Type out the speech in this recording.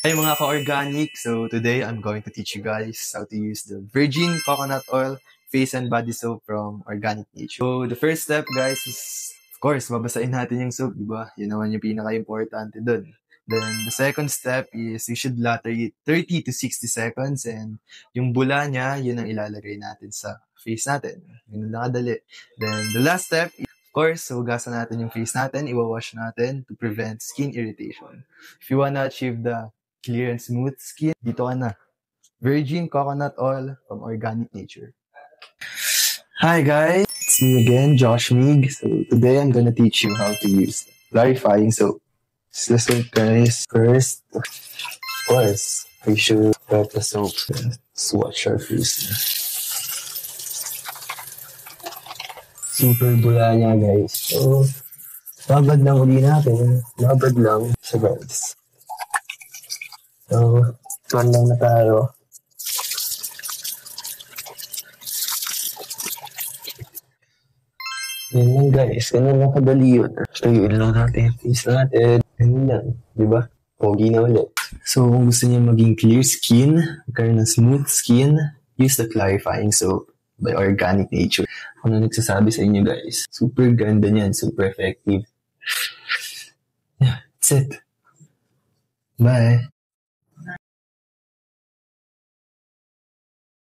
Hi mga ka-organic! So today I'm going to teach you guys how to use the virgin coconut oil face and body soap from Organic Nature. So the first step guys is, of course, babasahin natin yung soap, di ba? Yun naman yung pinaka-importante dun. Then the second step is you should lather it 30 to 60 seconds and yung bula niya, yun ang ilalagay natin sa face natin. Yun lang kadali. Then the last step, of course, hugasan natin yung face natin, iwawash natin to prevent skin irritation. If you wanna achieve the clear and smooth skin, dito ka na. Virgin coconut oil from Organic Nature. Hi guys, it's me again, Josh Meeg. So today I'm gonna teach you how to use clarifying soap. So guys, first, of course, we should grab the soap. Let's wash our face. Super bula niya guys. So, babad lang uli natin. Babad lang. So guys. So, tuwan lang na tayo. Yan lang guys. Ganun lang kadali yun. So, yun lang natin yung face natin. Ganun lang. Diba? Pogi na ulit. So, kung gusto niyo maging clear skin, magkaroon ng smooth skin, use the clarifying soap by Organic Nature. Ako na nagsasabi sa inyo guys. Super ganda niyan. Super effective. Yeah, that's it. Bye.